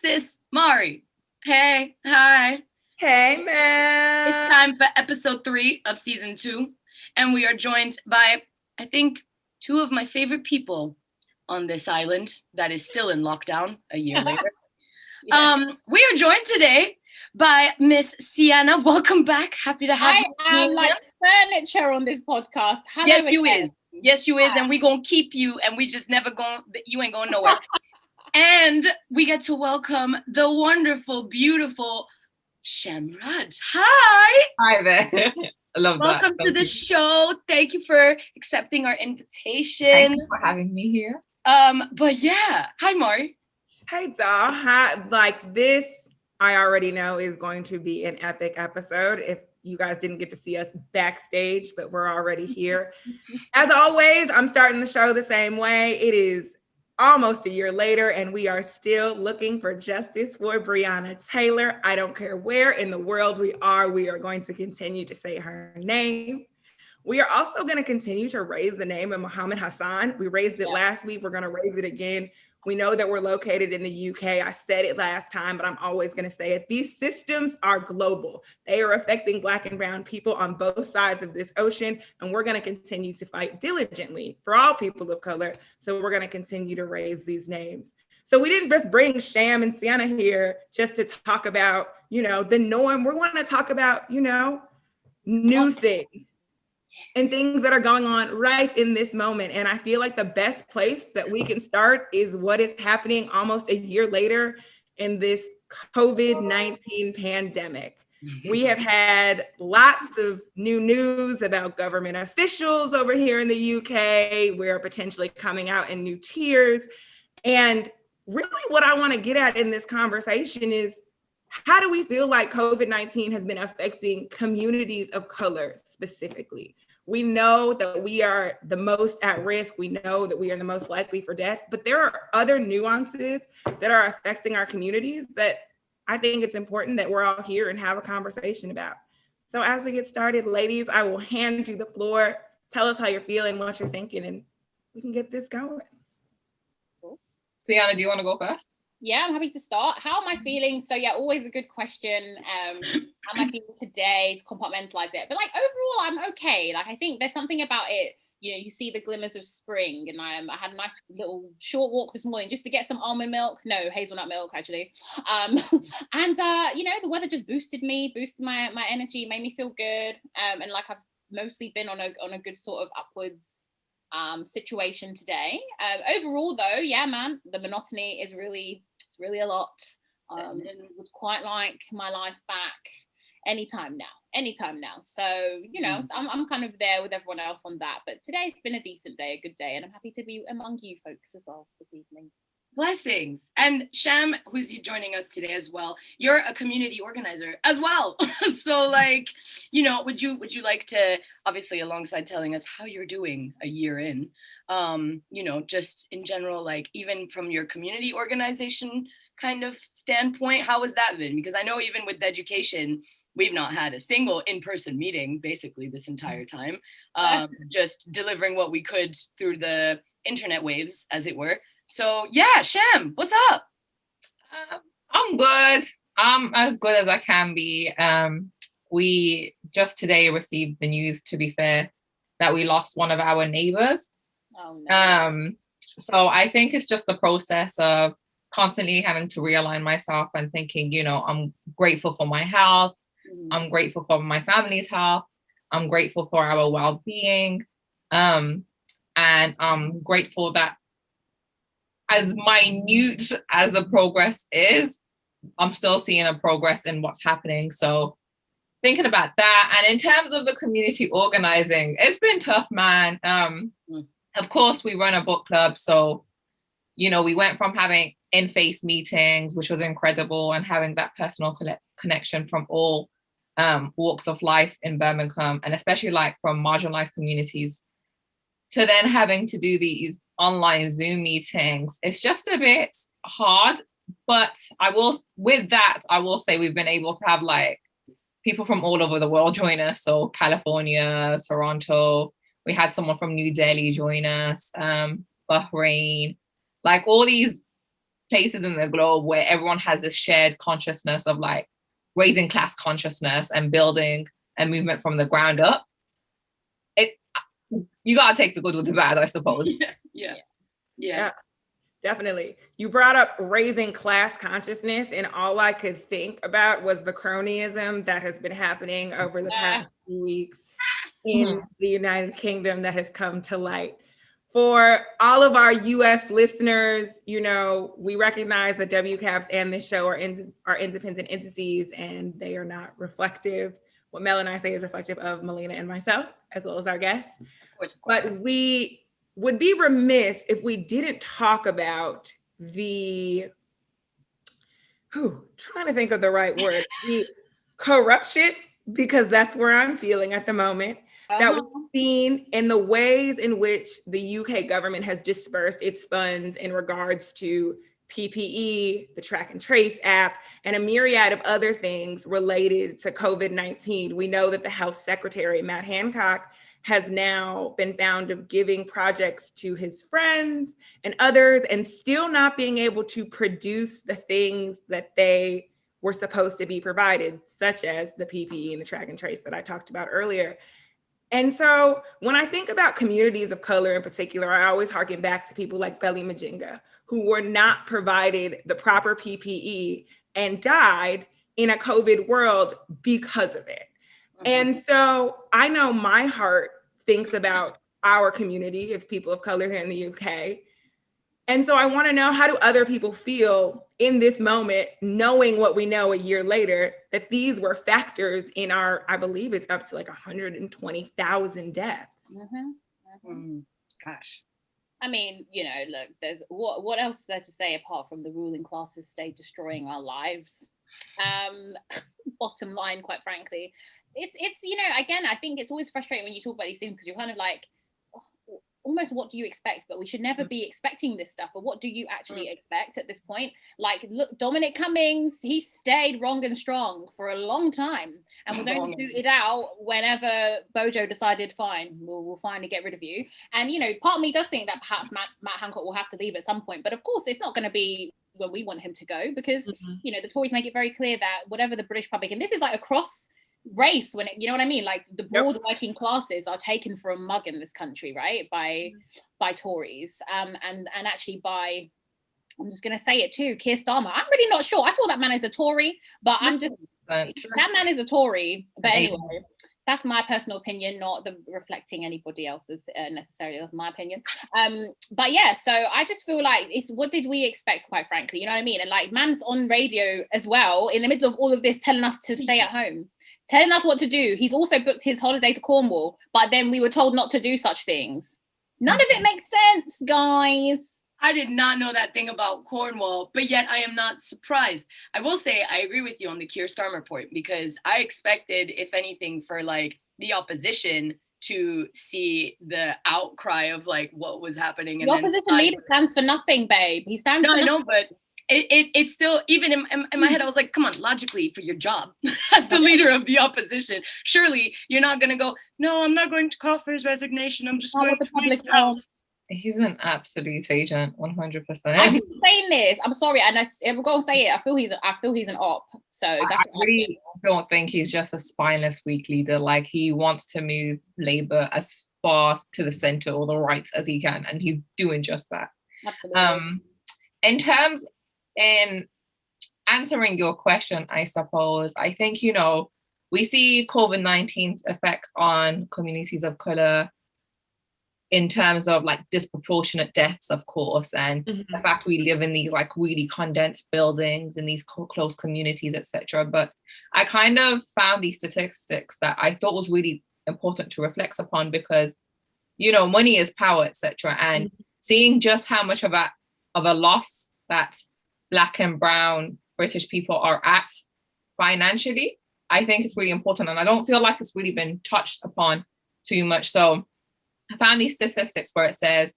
sis, Mari. Hey, hi. Hey, man. It's time for episode 3 of season 2, and we are joined by, I think, 2 of my favorite people on this island that is still in lockdown a year later. We are joined today by Miss Siana. Welcome back. Happy to have you. I am like furniture on this podcast. Hello yes, you again. is. Yes, you is. And we gonna keep you, and we just never going, you ain't going nowhere. And we get to welcome the wonderful, beautiful Sham Murad. Hi. Hi there. I love that. Welcome to the show. Thank you for accepting our invitation. Thank you for having me here. But yeah, hi Mari. Hey doll. Hi. Like this, I already know is going to be an epic episode. If you guys didn't get to see us backstage, but we're already here. As always, I'm starting the show the same way. It is almost a year later, and we are still looking for justice for Breonna Taylor. I don't care where in the world we are going to continue to say her name. We are also going to continue to raise the name of Muhammad Hassan. We raised it last week. We're going to raise it again. We know that we're located in the UK. I said it last time, but I'm always going to say it. These systems are global. They are affecting Black and brown people on both sides of this ocean, and we're going to continue to fight diligently for all people of color. So we're going to continue to raise these names. So we didn't just bring Sham and Siana here just to talk about, the norm. We want to talk about, new things and things that are going on right in this moment. And I feel like the best place that we can start is what is happening almost a year later in this COVID-19 pandemic. We have had lots of new news about government officials over here in the UK. We're potentially coming out in new tiers. And really what I want to get at in this conversation is, how do we feel like COVID-19 has been affecting communities of color specifically? We know that we are the most at risk. We know that we are the most likely for death, but there are other nuances that are affecting our communities that I think it's important that we're all here and have a conversation about. So as we get started, ladies, I will hand you the floor. Tell us how you're feeling, what you're thinking, and we can get this going. Cool. Siana, do you want to go first? Yeah, I'm happy to start. How am I feeling? So yeah, always a good question. How am I feeling today to compartmentalize it? But like overall, I'm okay. Like I think there's something about it, you see the glimmers of spring, and I had a nice little short walk this morning just to get some almond milk. No, hazelnut milk actually. And the weather just boosted my energy, made me feel good. And like I've mostly been on a good sort of upwards situation today. Overall though, yeah, man, the monotony is really a lot. And would quite like my life back anytime now. So I'm kind of there with everyone else on that, but today's been a decent day, a good day, and I'm happy to be among you folks as well this evening. Blessings. And Sham, who's joining us today as well, you're a community organizer as well. So like, would you like to, obviously alongside telling us how you're doing a year in, just in general, like even from your community organization kind of standpoint, how has that been? Because I know even with education, we've not had a single in-person meeting basically this entire time, just delivering what we could through the internet waves, as it were. So yeah, Sham, what's up? I'm good. I'm as good as I can be. We just today received the news, to be fair, that we lost one of our neighbors. Oh, no. So I think it's just the process of constantly having to realign myself and thinking, I'm grateful for my health. I'm grateful for my family's health. I'm grateful for our well-being. And I'm grateful that as minute as the progress is, I'm still seeing a progress in what's happening. So thinking about that. And in terms of the community organizing, it's been tough, man. Of course, we run a book club. So, we went from having in-face meetings, which was incredible, and having that personal connection from all walks of life in Birmingham, and especially like from marginalized communities, to then having to do these online Zoom meetings. It's just a bit hard, but I will say we've been able to have like people from all over the world join us. So California, Toronto, we had someone from New Delhi join us, Bahrain, like all these places in the globe where everyone has this shared consciousness of like raising class consciousness and building a movement from the ground up, you gotta take the good with the bad, I suppose. Yeah. Definitely. You brought up raising class consciousness, and all I could think about was the cronyism that has been happening over the past few weeks in the United Kingdom that has come to light. For all of our US listeners, you know, we recognize that WCAPS and this show are independent entities, and they are not reflective. What Mel and I say is reflective of Melina and myself, as well as our guests. Of course. But we would be remiss if we didn't talk about trying to think of the right word, the corruption, because that's where I'm feeling at the moment, that we've seen in the ways in which the UK government has dispersed its funds in regards to PPE, the track and trace app, and a myriad of other things related to COVID-19. We know that the health secretary, Matt Hancock, has now been found of giving projects to his friends and others and still not being able to produce the things that they were supposed to be provided, such as the PPE and the track and trace that I talked about earlier. And so when I think about communities of color in particular, I always harken back to people like Belly Majinga, who were not provided the proper PPE and died in a COVID world because of it. And so I know my heart thinks about our community as people of color here in the UK. And so I want to know, how do other people feel in this moment, knowing what we know a year later, that these were factors in our, I believe it's up to like 120,000 deaths. Gosh. I mean, you know, look, there's what else is there to say apart from the ruling classes stay destroying our lives? Bottom line, quite frankly, it's you know, again, I think it's always frustrating when you talk about these things, because you're kind of like, almost, what do you expect? But we should never be expecting this stuff. But what do you actually expect at this point? Like, look, Dominic Cummings, he stayed wrong and strong for a long time and was only booted out whenever Bojo decided, fine, we'll finally get rid of you. And, you know, part of me does think that perhaps Matt Hancock will have to leave at some point. But of course, it's not going to be when we want him to go, because, you know, the Tories make it very clear that whatever the British public, and this is like across race, when it, you know what I mean, like the broad working classes are taken for a mug in this country, right, by Tories, and actually by, I'm just gonna say it too, Keir Starmer. I'm really not sure. I thought that man is a Tory, but I'm just, that man is a Tory. But anyway, that's my personal opinion, not the reflecting anybody else's necessarily. That's my opinion. But yeah, so I just feel like it's, what did we expect, quite frankly? You know what I mean? And like, man's on radio as well in the middle of all of this, telling us to stay at home, telling us what to do. He's also booked his holiday to Cornwall, but then we were told not to do such things. None of it makes sense, guys. I did not know that thing about Cornwall, but yet I am not surprised. I will say I agree with you on the Keir Starmer point, because I expected, if anything, for like the opposition to see the outcry of like what was happening. The opposition leader stands for nothing, babe. He stands for nothing. No, but it's still, even in my head, I was like, come on, logically, for your job as the leader of the opposition, surely you're not going to go, no, I'm not going to call for his resignation. I'm just going to public health. He's an absolute agent, 100%. I keep saying this. I'm sorry, and I'm going to say it. I feel he's an op. So that's I really don't think he's just a spineless weak leader. Like, he wants to move Labour as far to the centre or the right as he can, and he's doing just that. Absolutely. In answering your question, I suppose, I think, you know, we see COVID-19's effect on communities of colour in terms of like disproportionate deaths, of course, and the fact we live in these like really condensed buildings in these close communities, etc. But I kind of found these statistics that I thought was really important to reflect upon, because, you know, money is power, etc. And seeing just how much of a loss that Black and brown British people are at financially, I think it's really important. And I don't feel like it's really been touched upon too much. So I found these statistics where it says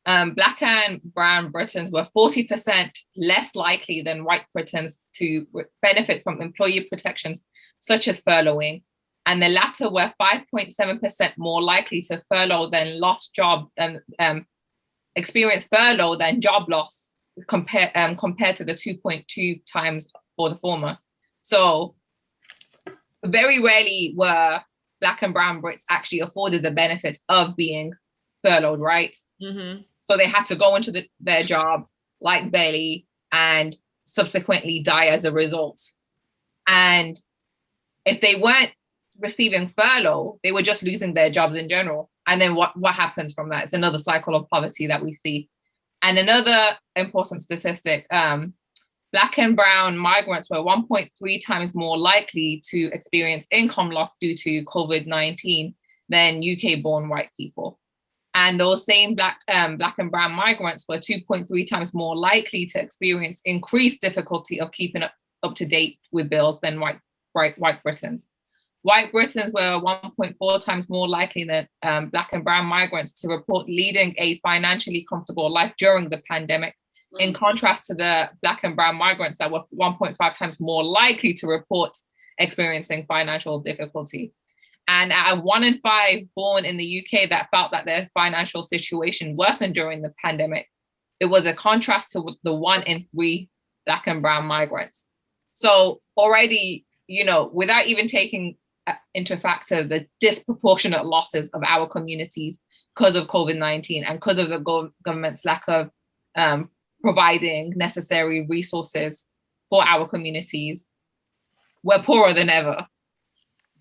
Black and brown Britons were 40% less likely than white Britons to benefit from employee protections such as furloughing. And the latter were 5.7% more likely to furlough than lost job and experience furlough than job loss compared to the 2.2 times for the former. So very rarely were Black and brown Brits actually afforded the benefit of being furloughed, right? Mm-hmm. So they had to go into their jobs like belly and subsequently die as a result. And if they weren't receiving furlough, they were just losing their jobs in general. And then what happens from that? It's another cycle of poverty that we see. And another important statistic, Black and brown migrants were 1.3 times more likely to experience income loss due to COVID-19 than UK-born white people. And those same Black and brown migrants were 2.3 times more likely to experience increased difficulty of keeping up to date with bills than white Britons. White Britons were 1.4 times more likely than Black and brown migrants to report leading a financially comfortable life during the pandemic, in contrast to the Black and brown migrants that were 1.5 times more likely to report experiencing financial difficulty. And at 1 in 5 born in the UK that felt that their financial situation worsened during the pandemic, it was a contrast to the 1 in 3 Black and brown migrants. So already, without even taking into factor the disproportionate losses of our communities because of COVID-19 and because of the government's lack of providing necessary resources for our communities, we're poorer than ever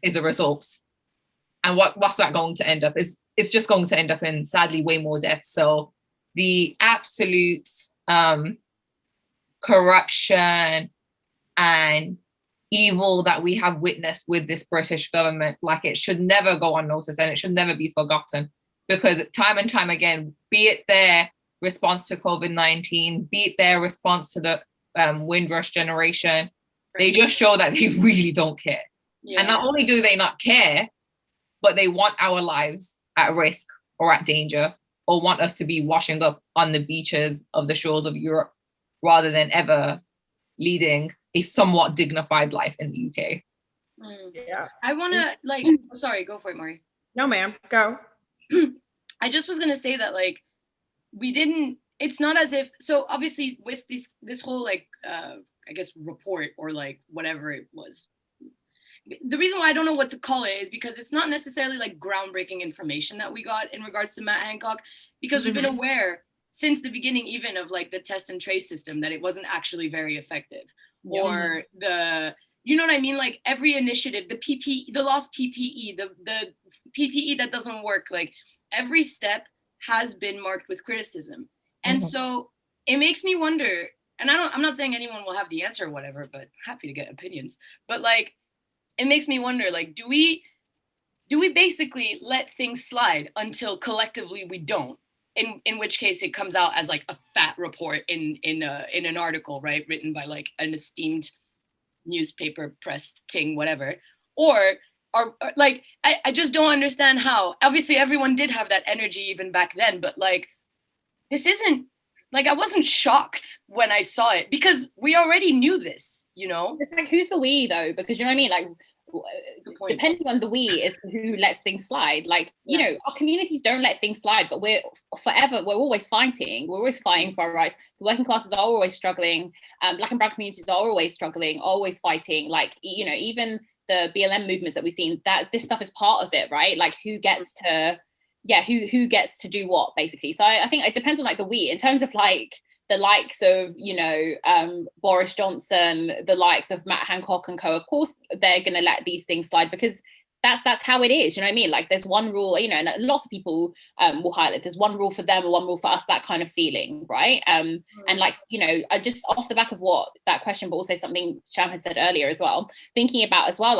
is a result. And what's that going to end up? It's just going to end up in, sadly, way more deaths. So the absolute corruption and evil that we have witnessed with this British government, like, it should never go unnoticed and it should never be forgotten, because time and time again, be it their response to COVID-19, be it their response to the Windrush generation, they just show that they really don't care. Yeah. And not only do they not care, but they want our lives at risk or at danger, or want us to be washing up on the beaches of the shores of Europe rather than ever leading a somewhat dignified life in the UK. Yeah. I want to sorry, go for it, Mari. No, ma'am, go. I just was going to say that, it's not as if, so obviously with this whole I guess report or whatever it was, the reason why I don't know what to call it is because it's not necessarily groundbreaking information that we got in regards to Matt Hancock, because we've been aware since the beginning even of the test and trace system that it wasn't actually very effective, or the, you know what I mean? Every initiative, the PPE, the lost PPE, the PPE that doesn't work, every step has been marked with criticism. And so it makes me wonder, and I'm not saying anyone will have the answer or whatever, but happy to get opinions. But it makes me wonder, do we basically let things slide until collectively we don't? In which case it comes out as a fat report in an article, right, written by an esteemed newspaper press ting, whatever. Or I just don't understand how. Obviously everyone did have that energy even back then, but this isn't I wasn't shocked when I saw it because we already knew this, It's who's the we though? Because you know what I mean? Depending on the we is who lets things slide. Our communities don't let things slide, but we're always fighting. We're always fighting for our rights. The working classes are always struggling. Black and brown communities are always struggling, always fighting. Even the BLM movements that we've seen, that this stuff is part of it, right? Who gets to do what, basically. So I think it depends on the we, in terms of the likes of, Boris Johnson, the likes of Matt Hancock and co. Of course, they're going to let these things slide because that's how it is. You know what I mean? There's one rule, and lots of people will highlight there's one rule for them and one rule for us, that kind of feeling, right? And just off the back of what that question, but also something Sham had said earlier as well, thinking about as well,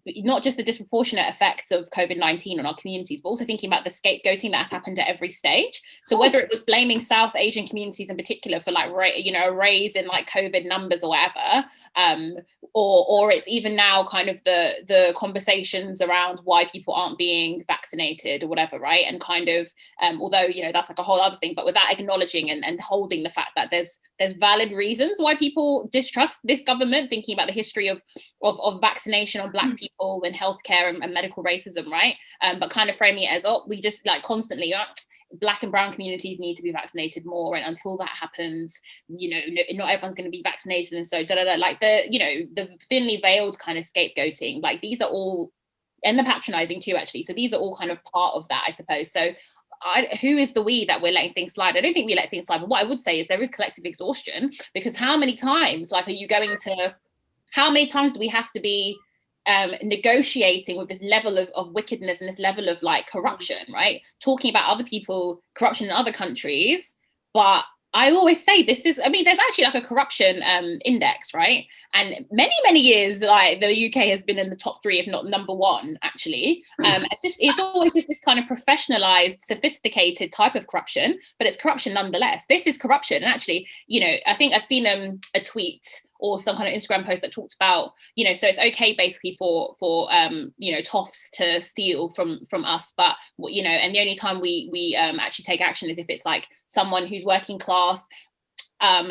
not just the disproportionate effects of COVID-19 on our communities, but also thinking about the scapegoating that has happened at every stage. So whether it was blaming South Asian communities in particular for a raise in COVID numbers or whatever, or it's even now kind of the conversations around why people aren't being vaccinated or whatever, right? And kind of, although, that's a whole other thing, but without acknowledging and holding the fact that there's valid reasons why people distrust this government, thinking about the history of vaccination on Black people and healthcare and medical racism, right? But kind of framing it as, we just constantly, Black and brown communities need to be vaccinated more, and until that happens, you know, not everyone's going to be vaccinated, and so like the, you know, the thinly veiled kind of scapegoating, like these are all, and the patronizing too, actually, so these are all kind of part of that, I suppose. So who is the we that we're letting things slide? I don't think we let things slide, but what I would say is there is collective exhaustion, because how many times, like, how many times do we have to be negotiating with this level of wickedness and this level of like corruption, right? Talking about other people, corruption in other countries. But I always say this is, I mean, there's actually like a corruption index, right? And many years, like the UK has been in the top 3, if not number 1, actually. It's always just this kind of professionalized, sophisticated type of corruption, but it's corruption nonetheless. This is corruption. And actually, you know, I think I'd seen a tweet or some kind of Instagram post that talked about, you know, so it's okay basically for you know, toffs to steal from us, but, you know, and the only time we actually take action is if it's like someone who's working class,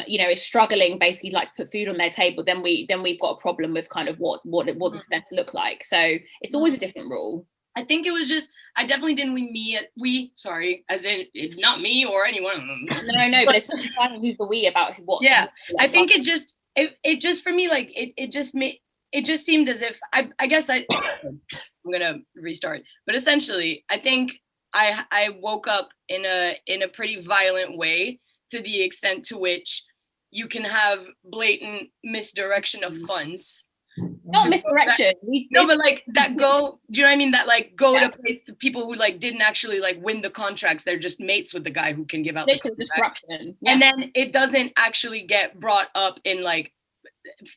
you know, is struggling basically, like, to put food on their table, then we've got a problem with kind of what does that look like. So it's always a different rule. I think it was just, I definitely didn't sorry, as in not me or anyone. No, but it's finding who's the we about what. Yeah, I think it just for me, like, it just seemed as if I guess I'm gonna restart, but essentially I think I woke up in a pretty violent way, to the extent to which you can have blatant misdirection of funds. Not misdirection. No, but like that go, do you know what I mean? That like go to place to people who like didn't actually like win the contracts. They're just mates with the guy who can give out the contract. Corruption. Yeah. And then it doesn't actually get brought up in like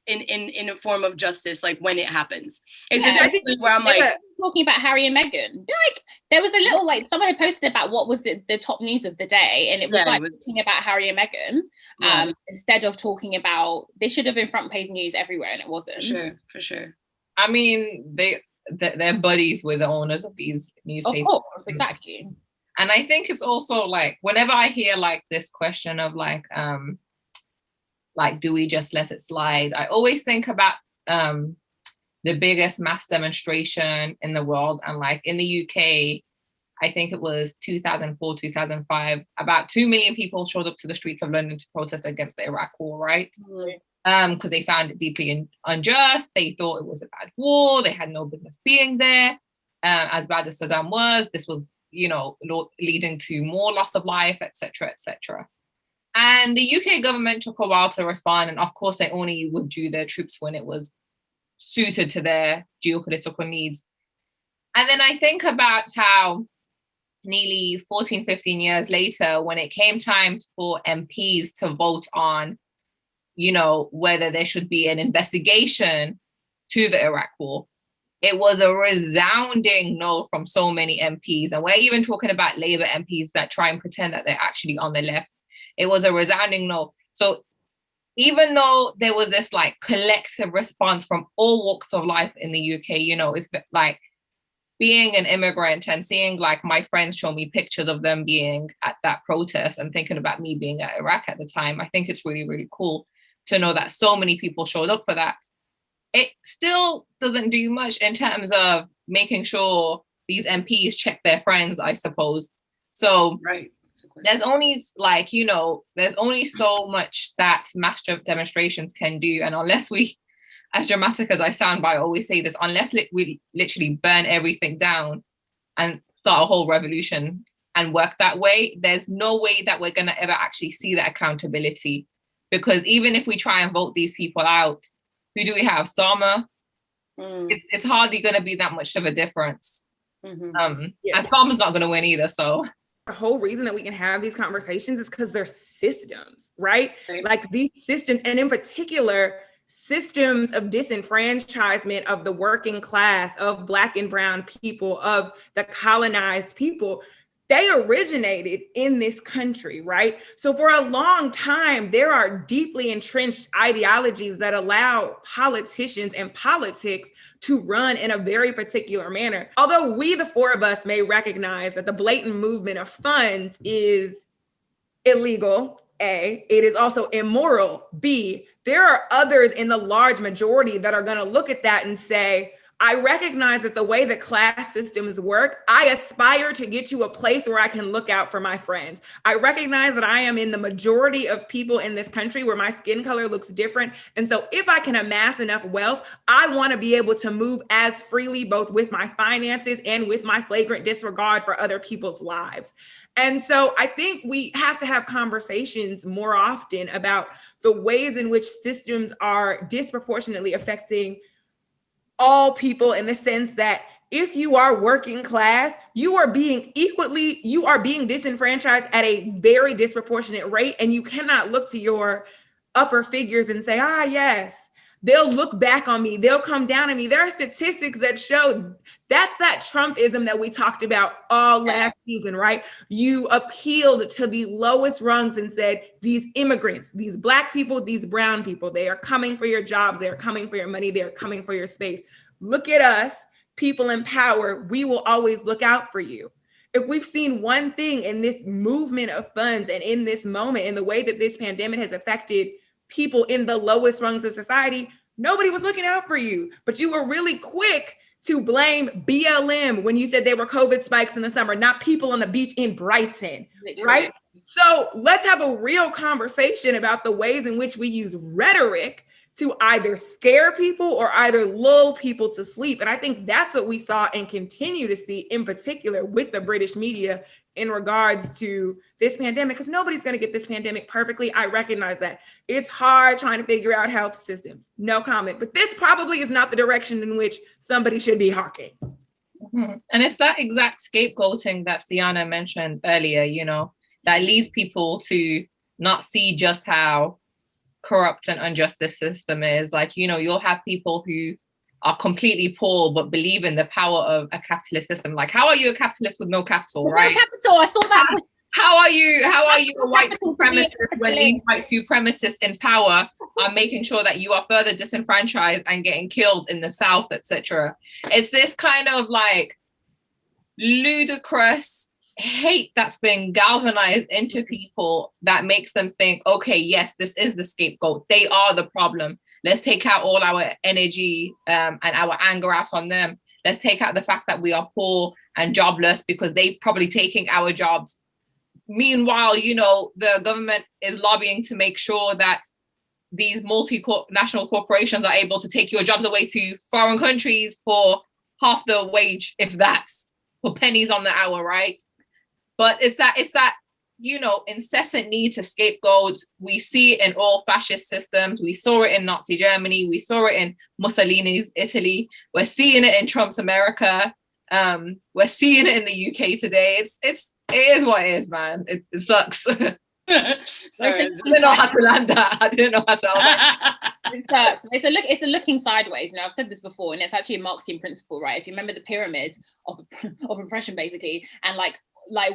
in a form of justice, like when it happens. It's essentially where I'm like talking about Harry and Meghan. Like there was a little, like, someone had posted about what was the top news of the day, and it was talking about Harry and Meghan, instead of talking about, they should have been front page news everywhere, and it wasn't. For sure. I mean, they're buddies with the owners of these newspapers. Of course, exactly. And I think it's also like, whenever I hear like this question of like do we just let it slide? I always think about the biggest mass demonstration in the world. And like in the UK, I think it was 2004, 2005, about 2 million people showed up to the streets of London to protest against the Iraq war, right? Because they found it deeply unjust. They thought it was a bad war. They had no business being there. As bad as Saddam was, this was, you know, leading to more loss of life, etc., etc. And the UK government took a while to respond. And of course, they only withdrew their troops when it was suited to their geopolitical needs. And then I think about how nearly 14, 15 years later, when it came time for MPs to vote on, you know, whether there should be an investigation to the Iraq war, it was a resounding no from so many MPs. And we're even talking about Labour MPs that try and pretend that they're actually on the left. It was a resounding no. So even though there was this like collective response from all walks of life in the UK, you know, it's like being an immigrant and seeing like my friends show me pictures of them being at that protest and thinking about me being at Iraq at the time. I think it's really, really cool to know that so many people showed up for that. It still doesn't do much in terms of making sure these MPs check their friends, I suppose. So there's only like, you know, there's only so much that mass demonstrations can do. And unless we, as dramatic as I sound, but I always say this, unless we literally burn everything down and start a whole revolution and work that way, there's no way that we're going to ever actually see that accountability. Because even if we try and vote these people out, who do we have? Starmer? It's hardly going to be that much of a difference. And Starmer's not going to win either, so... The whole reason that we can have these conversations is because they're systems, right? Like these systems, and in particular, systems of disenfranchisement of the working class, of Black and brown people, of the colonized people, they originated in this country, right? So for a long time, there are deeply entrenched ideologies that allow politicians and politics to run in a very particular manner. Although we, the four of us, may recognize that the blatant movement of funds is illegal, A, it is also immoral, B, there are others in the large majority that are going to look at that and say, I recognize that the way the class systems work, I aspire to get to a place where I can look out for my friends. I recognize that I am in the majority of people in this country where my skin color looks different. And so if I can amass enough wealth, I want to be able to move as freely, both with my finances and with my flagrant disregard for other people's lives. And so I think we have to have conversations more often about the ways in which systems are disproportionately affecting all people, in the sense that if you are working class, you are being disenfranchised at a very disproportionate rate. And you cannot look to your upper figures and say, yes, they'll look back on me, they'll come down on me. There are statistics that show that's that Trumpism that we talked about all last season, right? You appealed to the lowest rungs and said, these immigrants, these Black people, these brown people, they are coming for your jobs, they are coming for your money, they are coming for your space. Look at us, people in power, we will always look out for you. If we've seen one thing in this movement of funds and in this moment, in the way that this pandemic has affected people in the lowest rungs of society, nobody was looking out for you. But you were really quick to blame BLM when you said they were COVID spikes in the summer, not people on the beach in Brighton, right? So let's have a real conversation about the ways in which we use rhetoric to either scare people or either lull people to sleep. And I think that's what we saw and continue to see, in particular with the British media, in regards to this pandemic, because nobody's going to get this pandemic perfectly. I recognize that. It's hard trying to figure out health systems, no comment. But this probably is not the direction in which somebody should be hawking. Mm-hmm. And it's that exact scapegoating that Siana mentioned earlier, that leads people to not see just how corrupt and unjust this system is. Like, you'll have people who are completely poor but believe in the power of a capitalist system. Like, how are you a capitalist with no capital, right? No capital, I saw that. How are you a white supremacist when these white supremacists in power are making sure that you are further disenfranchised and getting killed in the South, etc.? It's this kind of like ludicrous hate that's been galvanized into people that makes them think, okay, yes, this is the scapegoat. They are the problem. Let's take out all our energy and our anger out on them. Let's take out the fact that we are poor and jobless because they probably taking our jobs. Meanwhile, the government is lobbying to make sure that these multinational corporations are able to take your jobs away to foreign countries for half the wage, if that's, for pennies on the hour, right? But it's that incessant need to scapegoat. We see it in all fascist systems. We saw it in Nazi Germany. We saw it in Mussolini's Italy. We're seeing it in Trump's America. We're seeing it in the UK today. It is what it is, man. It sucks. Sorry, I didn't know how to land that. I didn't know how to. It sucks. It's a looking sideways. I've said this before, and it's actually a Marxian principle, right? If you remember the pyramid of oppression, basically, and like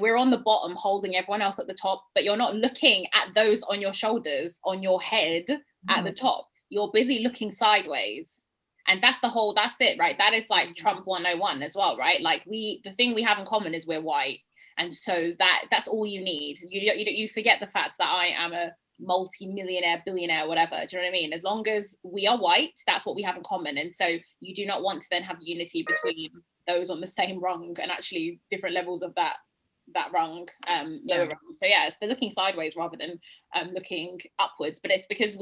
we're on the bottom holding everyone else at the top, but you're not looking at those on your shoulders, on your head at the top. You're busy looking sideways. And that's it, right? That is like Trump 101 as well, right? Like the thing we have in common is we're white. And so that's all you need. You forget the fact that I am a multi-millionaire, billionaire, whatever. Do you know what I mean? As long as we are white, that's what we have in common. And so you do not want to then have unity between those on the same rung and actually different levels of that rung, lower rung. So it's they're looking sideways rather than looking upwards. But it's because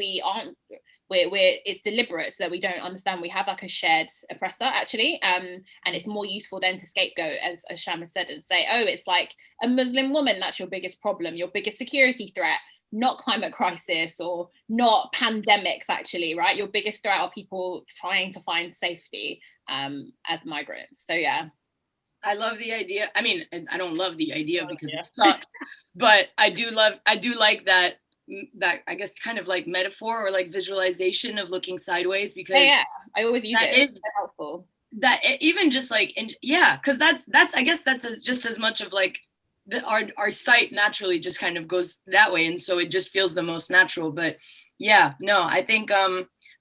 it's deliberate, so that we don't understand we have like a shared oppressor actually, and it's more useful then to scapegoat, as Sham has said, and say, oh, it's like a Muslim woman that's your biggest problem, your biggest security threat, not climate crisis or not pandemics actually, right? Your biggest threat are people trying to find safety as migrants. So I love the idea. I mean, I don't love the idea because it sucks, but I do like that I guess kind of like metaphor or like visualization of looking sideways, because I always use it. It's helpful. That even just like because that's I guess that's just as much of like our sight naturally just kind of goes that way, and so it just feels the most natural. But I think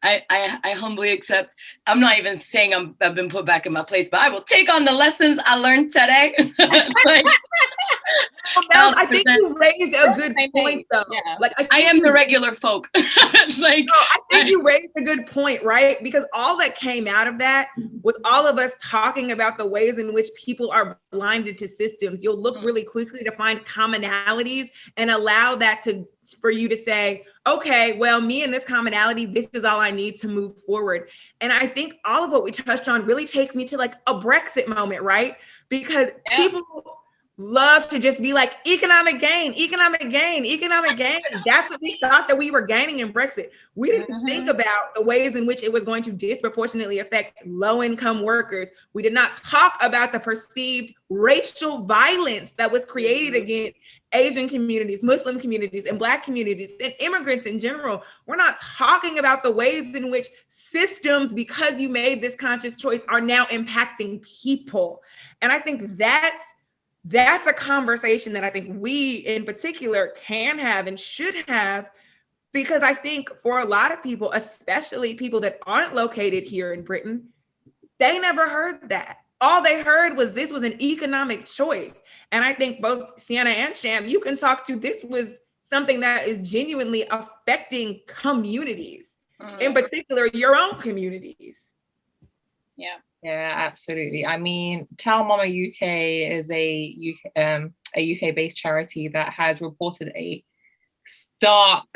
I humbly accept. I'm not even saying I've been put back in my place, but I will take on the lessons I learned today. Mel, I think you raised a good point, though. Yeah. Like, I am the regular folk. Like, no, I think you raised a good point, right? Because all that came out of that, with all of us talking about the ways in which people are blinded to systems, you'll look really quickly to find commonalities and allow that for you to say, okay, well, me and this commonality, this is all I need to move forward. And I think all of what we touched on really takes me to like a Brexit moment, right? Because people love to just be like, economic gain, economic gain, economic gain. That's what we thought that we were gaining in Brexit. We didn't think about the ways in which it was going to disproportionately affect low-income workers. We did not talk about the perceived racial violence that was created against Asian communities, Muslim communities, and Black communities, and immigrants in general. We're not talking about the ways in which systems, because you made this conscious choice, are now impacting people. And I think that's a conversation that I think we in particular can have and should have, because I think for a lot of people, especially people that aren't located here in Britain, they never heard that. All they heard was this was an economic choice. And I think both Siana and Sham, you can talk to, this was something that is genuinely affecting communities, in particular, your own communities. Yeah. Yeah, absolutely. I mean, Tell Mama UK is a UK-based charity that has reported a stark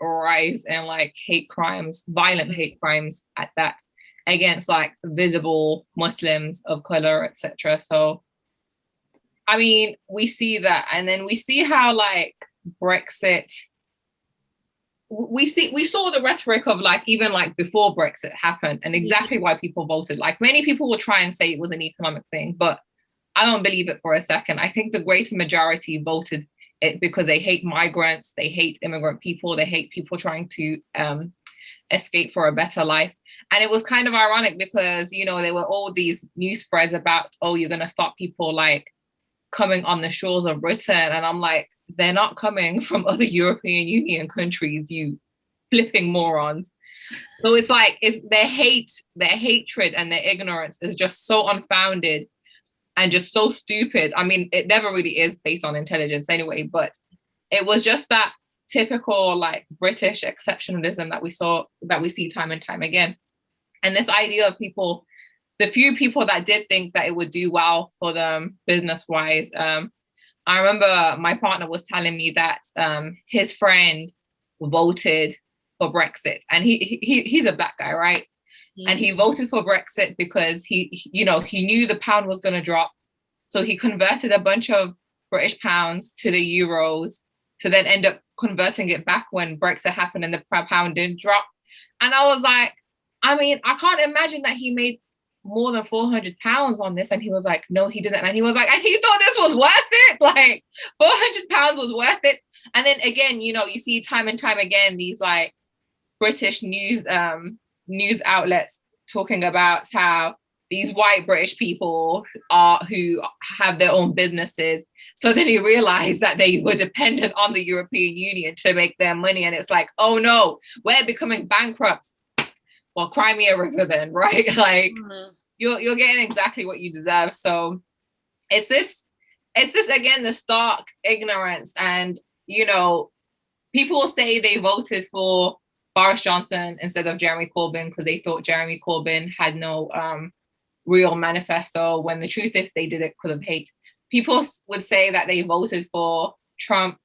rise in like hate crimes, violent hate crimes at that, against like visible Muslims of color, etc. So, I mean, we see that, and then we see how like Brexit. We saw the rhetoric of like even like before Brexit happened and exactly why people voted. Like many people will try and say it was an economic thing, but I don't believe it for a second. I think the greater majority voted it because they hate migrants, they hate immigrant people, they hate people trying to escape for a better life. And it was kind of ironic because, you know, there were all these news spreads about, oh, you're going to stop people like coming on the shores of Britain. And I'm like, they're not coming from other European Union countries, you flipping morons. So it's like, it's their hatred and their ignorance is just so unfounded and just so stupid. I mean, it never really is based on intelligence anyway, but it was just that typical like British exceptionalism that we see time and time again. And this idea of people, the few people that did think that it would do well for them business-wise. I remember my partner was telling me that his friend voted for Brexit, and he's a Black guy, right? And he voted for Brexit because he knew the pound was going to drop. So he converted a bunch of British pounds to the euros to then end up converting it back when Brexit happened and the pound did drop. And I was like, I mean, I can't imagine that he made more than £400 on this. And he was like, no, he didn't. And he was like, and he thought this was worth it. Like £400 was worth it. And then again, you know, you see time and time again, these like British news outlets talking about how these white British people who have their own businesses. So then he realized that they were dependent on the European Union to make their money. And it's like, oh no, we're becoming bankrupt. Well, cry me a river then, right? Like you're getting exactly what you deserve. So it's this again, the stark ignorance. And, you know, people say they voted for Boris Johnson instead of Jeremy Corbyn because they thought Jeremy Corbyn had no real manifesto, when the truth is they did it because of hate. People would say that they voted for Trump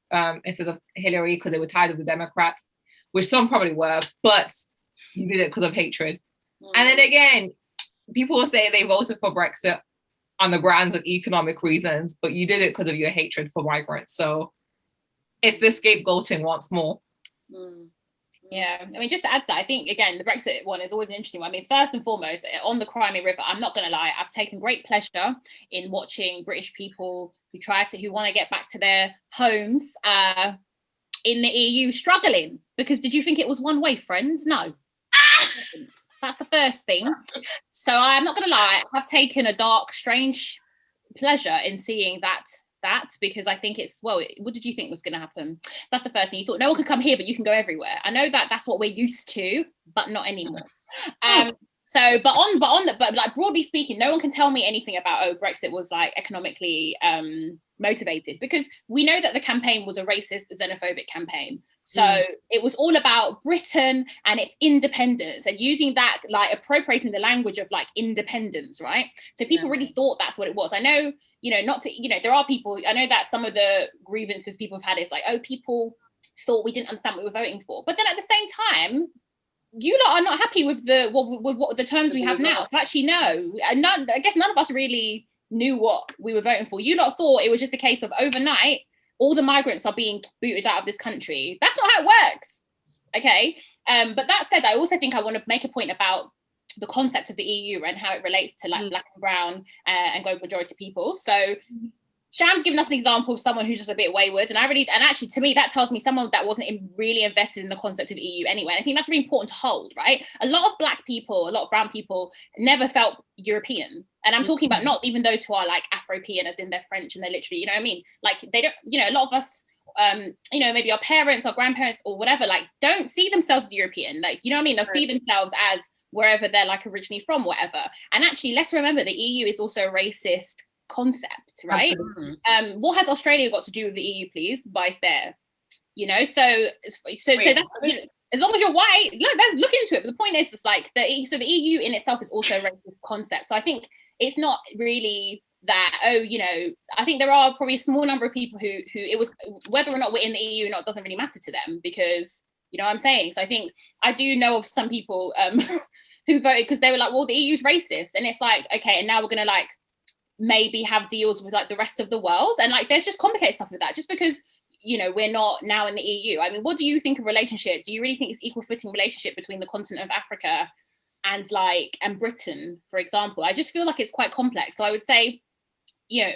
instead of Hillary because they were tired of the Democrats, which some probably were, but you did it because of hatred. And then again, people will say they voted for Brexit on the grounds of economic reasons, but you did it because of your hatred for migrants. So it's the scapegoating once more. Yeah, I mean, just to add to that, I think, again, the Brexit one is always an interesting one. I mean, first and foremost, on the Crimea River, I'm not going to lie, I've taken great pleasure in watching British people who want to get back to their homes in the EU struggling. Because did you think it was one way, friends? No. That's the first thing. So I'm not going to lie, I've taken a dark, strange pleasure in seeing that, because I think it's, well, what did you think was going to happen? That's the first thing. You thought no one could come here, but you can go everywhere. I know that that's what we're used to, but not anymore. But like broadly speaking, no one can tell me anything about, oh, Brexit was like economically motivated, because we know that the campaign was a racist, xenophobic campaign. So it was all about Britain and its independence, and using that, like appropriating the language of like independence, right? So people really thought that's what it was. I know, not to, there are people, I know that some of the grievances people have had is like, oh, people thought we didn't understand what we were voting for. But then at the same time, you lot are not happy with what the terms we have now. So actually, no, I guess none of us really knew what we were voting for. You lot thought it was just a case of overnight, all the migrants are being booted out of this country. That's not how it works. Okay. But that said, I also think I want to make a point about the concept of the EU and how it relates to like Black and brown and global majority people. So Sham's given us an example of someone who's just a bit wayward, and actually to me that tells me someone that wasn't really invested in the concept of the EU anyway. And I think that's really important to hold, right? A lot of Black people, a lot of brown people never felt European, and I'm talking about not even those who are like Afropean, as in they're French and they're literally, you know what I mean? Like they don't, a lot of us, maybe our parents or grandparents or whatever, like don't see themselves as European, like, you know what I mean? They'll see themselves as wherever they're like originally from, whatever. And actually, let's remember the EU is also a racist concept, right? What has Australia got to do with the EU, please? Vice there, so that's, as long as you're white, let's look into it. But the point is, it's like the EU in itself is also a racist concept. So I think it's not really that, I think there are probably a small number of people who it was, whether or not we're in the EU or not doesn't really matter to them, because you know what I'm saying. So I think I do know of some people who voted because they were like, well, the EU's racist, and it's like, okay, and now we're gonna like maybe have deals with like the rest of the world, and like there's just complicated stuff with that, just because we're not now in the EU. I mean, what do you think of relationship? Do you really think it's equal footing relationship between the continent of Africa and Britain, for example? I just feel like it's quite complex. So I would say,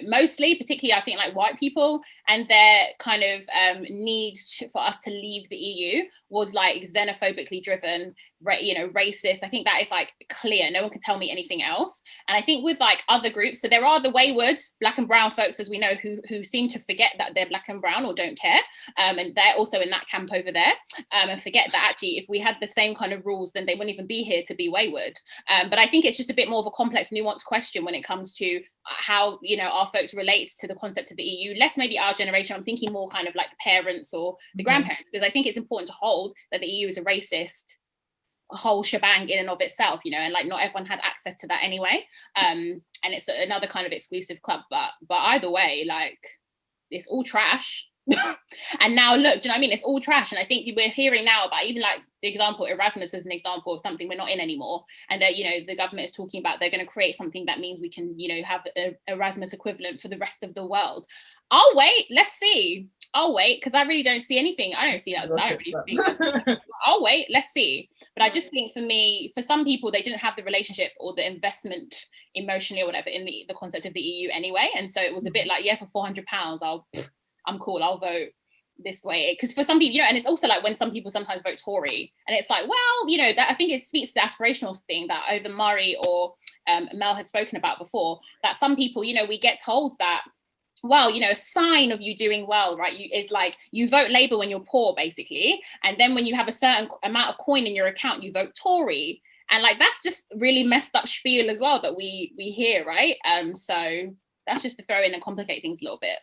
mostly, particularly I think like white people and their kind of need for us to leave the EU was like xenophobically driven, racist. I think that is like clear. No one can tell me anything else. And I think with like other groups, so there are the wayward Black and brown folks, as we know, who seem to forget that they're Black and brown or don't care. And they're also in that camp over there, and forget that actually if we had the same kind of rules, then they wouldn't even be here to be wayward. But I think it's just a bit more of a complex, nuanced question when it comes to how our folks relate to the concept of the EU. Less maybe our generation. I'm thinking more kind of like the parents or the grandparents, because I think it's important to hold that the EU is a racist whole shebang in and of itself, and like not everyone had access to that anyway. And it's another kind of exclusive club. But either way, like it's all trash. And now look, do you know what I mean? It's all trash. And I think we're hearing now about even like the example Erasmus as an example of something we're not in anymore, and that the government is talking about they're going to create something that means we can have an Erasmus equivalent for the rest of the world. I'll wait, let's see. I'll wait, because I really don't see anything. I don't see that. I don't really think I'll wait, let's see. But I just think for some people, they didn't have the relationship or the investment emotionally or whatever in the concept of the EU anyway. And so it was a bit like, yeah, for £400, I'm cool, I'll vote this way. Because for some people, and it's also like when some people sometimes vote Tory, and it's like, well, that I think it speaks to the aspirational thing that either Murray or Mel had spoken about before, that some people, we get told that, well, a sign of you doing well, right, is like you vote Labour when you're poor, basically, and then when you have a certain amount of coin in your account, you vote Tory, and like that's just really messed up spiel as well that we hear, right? So that's just to throw in and complicate things a little bit.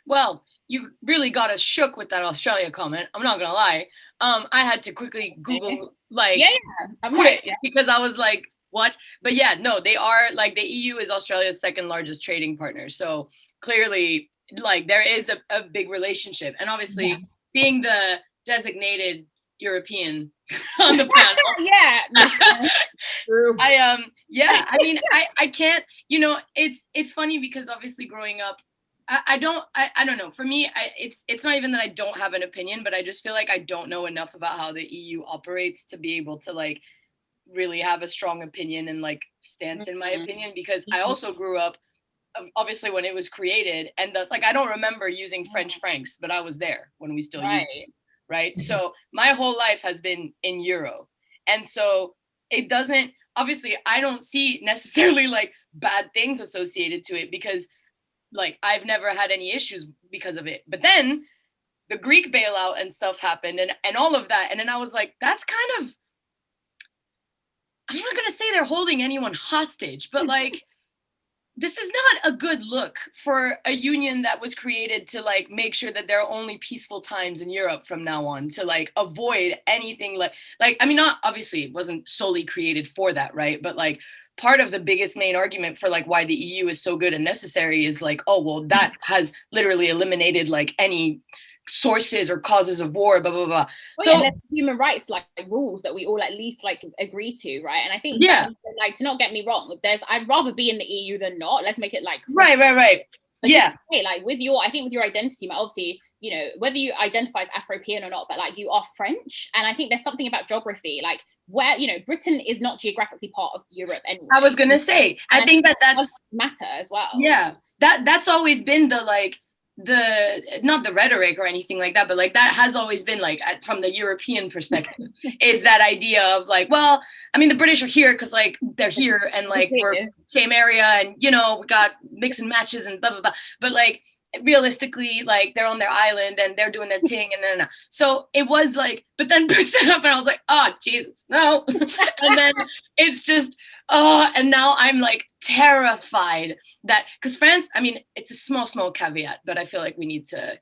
Well, you really got us shook with that Australia comment. I'm not gonna lie. I had to quickly Google because I was like, what? But yeah, no, they are like, the EU is Australia's second largest trading partner. So clearly, like there is a big relationship, and obviously being the designated European on the panel. I mean, I can't, it's funny because obviously growing up, I don't know. For me, it's not even that I don't have an opinion, but I just feel like I don't know enough about how the EU operates to be able to like really have a strong opinion and like stance in my opinion, because I also grew up obviously when it was created, and thus like I don't remember using French francs, but I was there when we still used it, right? So my whole life has been in euro, and so it doesn't, obviously I don't see necessarily like bad things associated to it, because like I've never had any issues because of it. But then the Greek bailout and stuff happened, and all of that, and then I was like, that's kind of, I'm not gonna say they're holding anyone hostage, but like this is not a good look for a union that was created to like make sure that there are only peaceful times in Europe from now on, to like avoid anything like I mean, not obviously it wasn't solely created for that, right? But like part of the biggest main argument for like why the EU is so good and necessary is like, oh well, that has literally eliminated like any sources or causes of war, blah blah blah. So yeah, human rights like rules that we all at least like agree to, right? And I think like, to not get me wrong, I'd rather be in the EU than not. Let's make it like right. But like with your, I think with your identity, obviously, you know, whether you identify as Afro-European or not, but like you are French, and I think there's something about geography, like where, you know, Britain is not geographically part of Europe anyway. I was gonna say, I think that's matter as well. Yeah, that's always been the like not the rhetoric or anything like that, but like that has always been like from the European perspective is that idea of like, well, I mean the British are here because like they're here and like we're same area and you know we got mix and matches and blah blah blah, but like realistically like they're on their island and they're doing their thing and then so it was like, but then Brexit happened, I was like, oh Jesus no. And then it's just and now I'm like terrified that, because France, I mean, it's a small caveat, but I feel like we need to,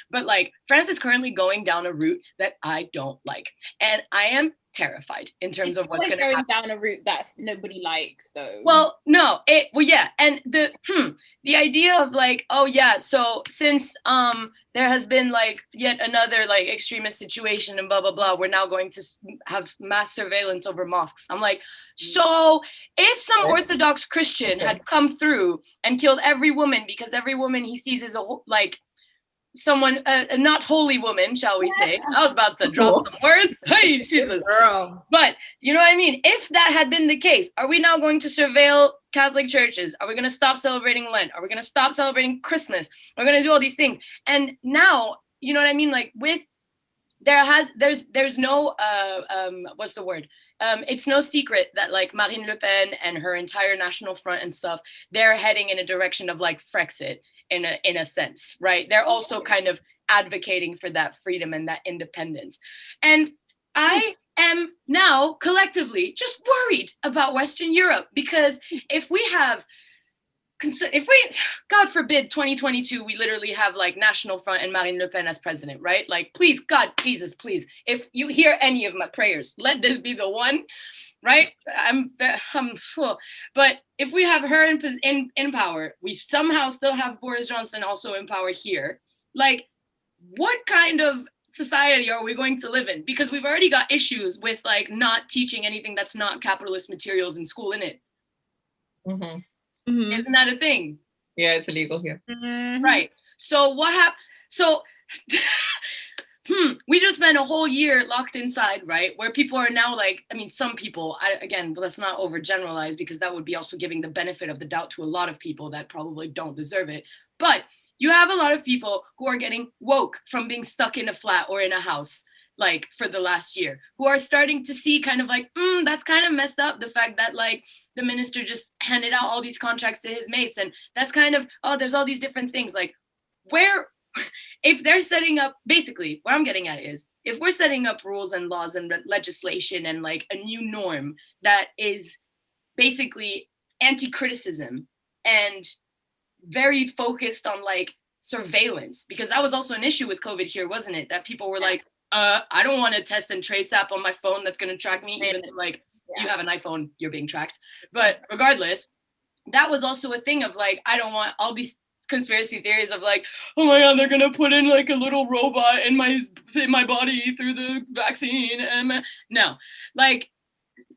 but like France is currently going down a route that I don't like. And I am terrified in terms of what's going to happen. Down a route that nobody likes though. Well, no, and the idea of like, oh yeah, so since there has been like yet another like extremist situation and blah blah blah, we're now going to have mass surveillance over mosques. I'm like, so if some Orthodox Christian had come through and killed every woman because every woman he sees is like someone, a not holy woman, shall we say? I was about to drop some words. Hey, Jesus. Girl. But you know what I mean? If that had been the case, are we now going to surveil Catholic churches? Are we going to stop celebrating Lent? Are we going to stop celebrating Christmas? We're going to do all these things. And now, you know what I mean? Like there's no, what's the word? It's no secret that like Marine Le Pen and her entire National Front and stuff, they're heading in a direction of like Frexit. In a sense, right? They're also kind of advocating for that freedom and that independence. And I am now collectively just worried about Western Europe, because if we, God forbid, 2022, we literally have like National Front and Marine Le Pen as president, right? Like, please, God, Jesus, please, if you hear any of my prayers, let this be the one. Right? I'm full. But if we have her in power, we somehow still have Boris Johnson also in power here. Like, what kind of society are we going to live in? Because we've already got issues with like not teaching anything that's not capitalist materials in school, in it. Mm-hmm. Mm-hmm. Isn't that a thing? Yeah, it's illegal here. Mm-hmm. Right. So what happened? So we just spent a whole year locked inside, right? Where people are now like, I mean, some people, again, let's not overgeneralize, because that would be also giving the benefit of the doubt to a lot of people that probably don't deserve it. But you have a lot of people who are getting woke from being stuck in a flat or in a house, like for the last year, who are starting to see kind of like, that's kind of messed up. The fact that like the minister just handed out all these contracts to his mates. And that's kind of, there's all these different things. Like if they're setting up, basically what I'm getting at is, if we're setting up rules and laws and legislation and like a new norm that is basically anti-criticism and very focused on like surveillance, because that was also an issue with COVID here, wasn't it? That people were like, I don't want a test and trace app on my phone that's going to track me, even though like you have an iPhone, you're being tracked. But regardless, that was also a thing of like, I don't want all these conspiracy theories of like, oh my God, they're gonna put in like a little robot in my body through the vaccine. And no, like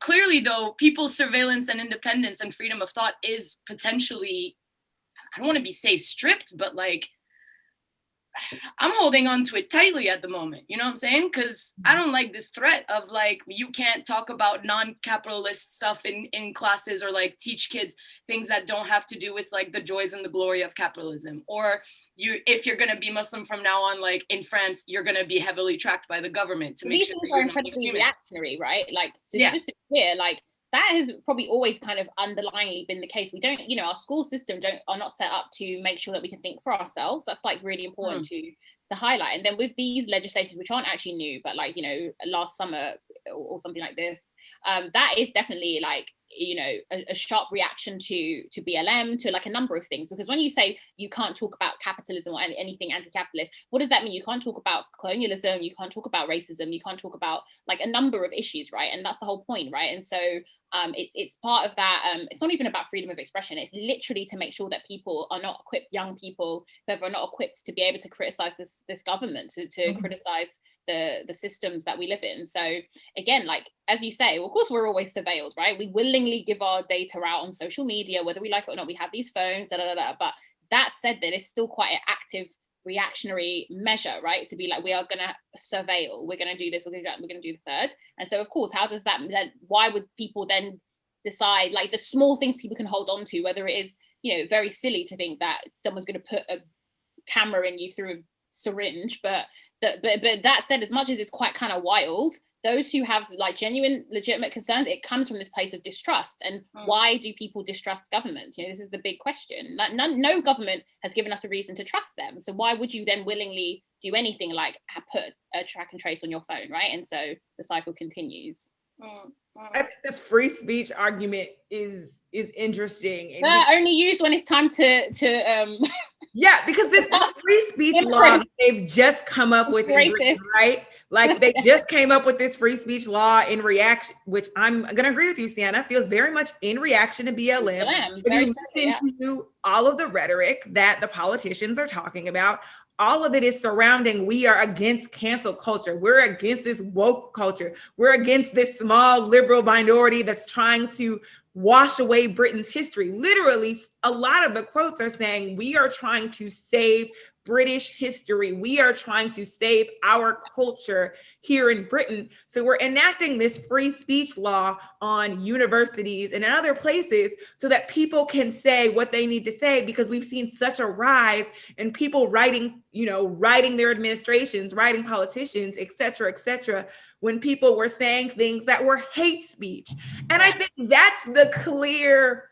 clearly though, people's surveillance and independence and freedom of thought is potentially, I don't want to say stripped, but like I'm holding on to it tightly at the moment. You know what I'm saying? Because I don't like this threat of like, you can't talk about non-capitalist stuff in classes, or like teach kids things that don't have to do with like the joys and the glory of capitalism. Or if you're going to be Muslim from now on, like in France, you're going to be heavily tracked by the government to make sure that you're not incredibly reactionary, right? Like, so just to be clear, like that has probably always kind of underlyingly been the case. We don't, you know, our school system are not set up to make sure that we can think for ourselves. That's like really important to highlight. And then with these legislations, which aren't actually new, but like, you know, last summer or something like this, that is definitely like, you know, a sharp reaction to BLM, to like a number of things. Because when you say you can't talk about capitalism or anything anti-capitalist, what does that mean? You can't talk about colonialism, you can't talk about racism, you can't talk about like a number of issues, right? And that's the whole point, right? And so it's part of that. It's not even about freedom of expression. It's literally to make sure that people are not equipped, young people who are not equipped to be able to criticize this government, to criticize the systems that we live in. So again, like, as you say, well, of course, we're always surveilled, right? We willingly give our data out on social media, whether we like it or not. We have these phones, But that said, that it's still quite an active reactionary measure, right? To be like, we are going to surveil, we're going to do this, we're going to do that, we're going to do the third. And so, of course, how does that then, why would people then decide, like, the small things people can hold on to, whether it is, you know, very silly to think that someone's going to put a camera in you through a syringe, but that said, as much as it's quite kind of wild, those who have like genuine, legitimate concerns, it comes from this place of distrust. And why do people distrust government? You know, this is the big question. Like, no government has given us a reason to trust them. So why would you then willingly do anything like put a track and trace on your phone, right? And so the cycle continues. I think this free speech argument is interesting. Only used when it's time to yeah, because this free speech law they've just come up with, right? Like they just came up with this free speech law in reaction, which I'm going to agree with you, Siana, feels very much in reaction to BLM. If you listen to all of the rhetoric that the politicians are talking about, all of it is surrounding, we are against cancel culture. We're against this woke culture. We're against this small liberal minority that's trying to wash away Britain's history. Literally, a lot of the quotes are saying, we are trying to save British history. We are trying to save our culture here in Britain. So we're enacting this free speech law on universities and in other places so that people can say what they need to say, because we've seen such a rise in people writing their administrations, writing politicians, et cetera, when people were saying things that were hate speech. And I think that's the clear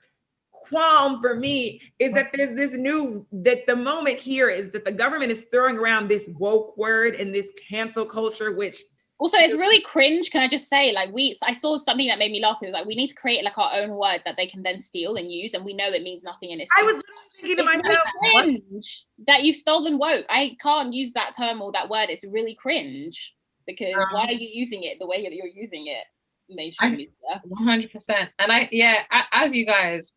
qualm for me, is that there's that the moment here is that the government is throwing around this woke word and this cancel culture, which also it's really cringe. Can I just say, like, I saw something that made me laugh. It was like, we need to create like our own word that they can then steal and use, and we know it means nothing in it. I was thinking to myself, really cringe that you've stolen woke. I can't use that term or that word. It's really cringe, because why are you using it the way that you're using it? Mainstream media. 100%. And as you guys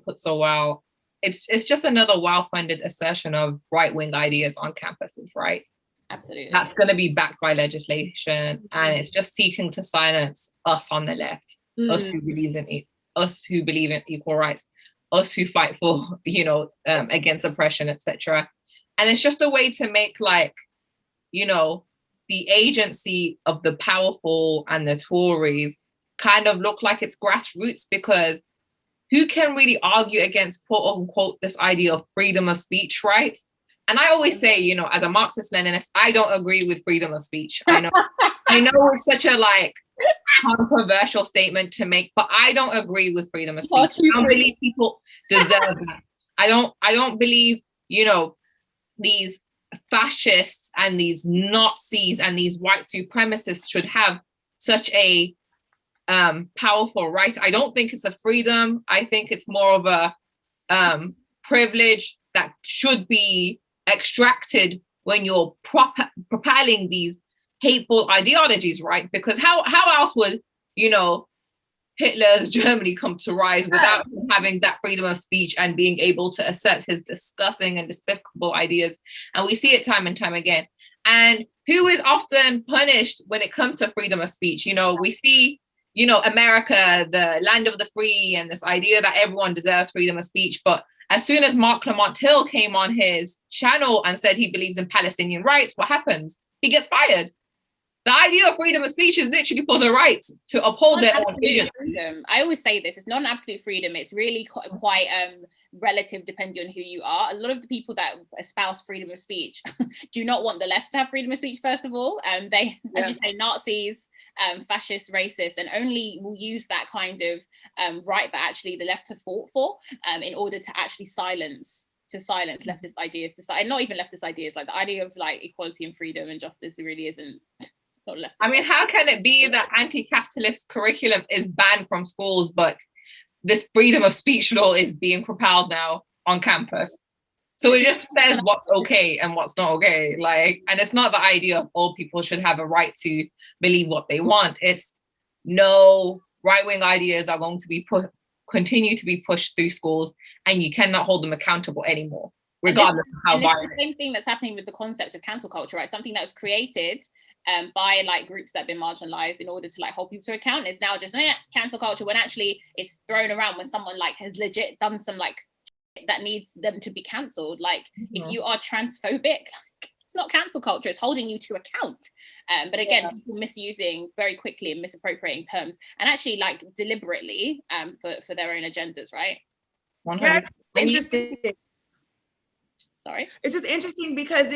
put so well, it's just another well-funded assertion of right-wing ideas on campuses, right? Absolutely. That's going to be backed by legislation, and it's just seeking to silence us on the left, us who believe in equal rights, us who fight for, against oppression, etc. And it's just a way to make, like, the agency of the powerful and the Tories kind of look like it's grassroots, because who can really argue against, quote unquote, this idea of freedom of speech, right? And I always say, as a Marxist-Leninist, I don't agree with freedom of speech. I know it's such a controversial statement to make, but I don't agree with freedom of speech. I don't believe people deserve that. I don't believe, these fascists and these Nazis and these white supremacists should have such a powerful right. I don't think it's a freedom. I think it's more of a privilege that should be extracted when you're propelling these hateful ideologies, right? Because how else would Hitler's Germany come to rise without having that freedom of speech and being able to assert his disgusting and despicable ideas? And we see it time and time again. And who is often punished when it comes to freedom of speech? We see America, the land of the free, and this idea that everyone deserves freedom of speech. But as soon as Mark Lamont Hill came on his channel and said he believes in Palestinian rights, what happens? He gets fired. The idea of freedom of speech is literally for the right to uphold their own vision. I always say this, it's not an absolute freedom. It's really quite relative depending on who you are. A lot of the people that espouse freedom of speech do not want the left to have freedom of speech, first of all. They, as you say, Nazis, fascists, racists, and only will use that kind of right that actually the left have fought for in order to actually silence to silence leftist ideas, not even leftist ideas, like the idea of like equality and freedom and justice really isn't not leftist. I mean, how can it be that anti-capitalist curriculum is banned from schools, but this freedom of speech law is being propelled now on campus? So it just says what's okay and what's not okay. Like, and it's not the idea of all people should have a right to believe what they want. It's no, right-wing ideas are going to be continue to be pushed through schools, and you cannot hold them accountable anymore, regardless of how violent. It's the same thing that's happening with the concept of cancel culture, right? Something that was created by like groups that have been marginalized in order to like hold people to account is now just cancel culture, when actually it's thrown around when someone like has legit done some like that needs them to be cancelled. Like if you are transphobic, it's not cancel culture, it's holding you to account. But again, people misusing very quickly and misappropriating terms, and actually like deliberately for their own agendas, right? Yeah, it's interesting. Sorry? It's just interesting because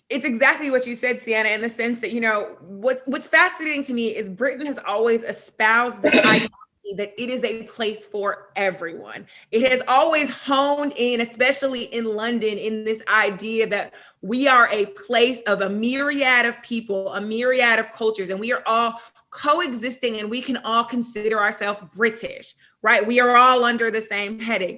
it's exactly what you said, Siana, in the sense that, you know, what's fascinating to me is Britain has always espoused this idea that it is a place for everyone. It has always honed in, especially in London, in this idea that we are a place of a myriad of people, a myriad of cultures, and we are all coexisting, and we can all consider ourselves British, right? We are all under the same heading.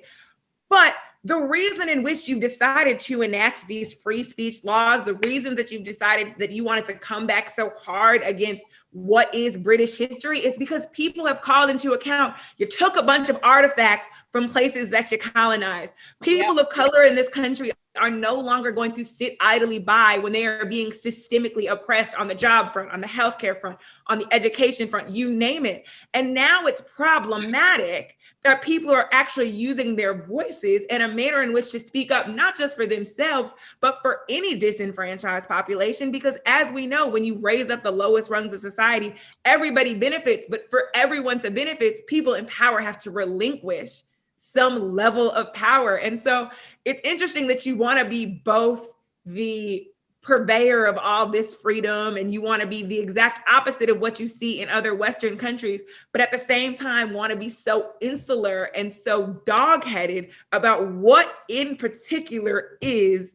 But the reason in which you decided to enact these free speech laws, the reason that you've decided that you wanted to come back so hard against what is British history is because people have called into account, you took a bunch of artifacts from places that you colonized. People of color in this country are no longer going to sit idly by when they are being systemically oppressed on the job front, on the healthcare front, on the education front, you name it. And now it's problematic that people are actually using their voices in a manner in which to speak up, not just for themselves, but for any disenfranchised population. Because as we know, when you raise up the lowest rungs of society, everybody benefits. But for everyone to benefit, people in power have to relinquish some level of power. And so it's interesting that you want to be both the purveyor of all this freedom and you want to be the exact opposite of what you see in other Western countries, but at the same time want to be so insular and so dog-headed about what in particular is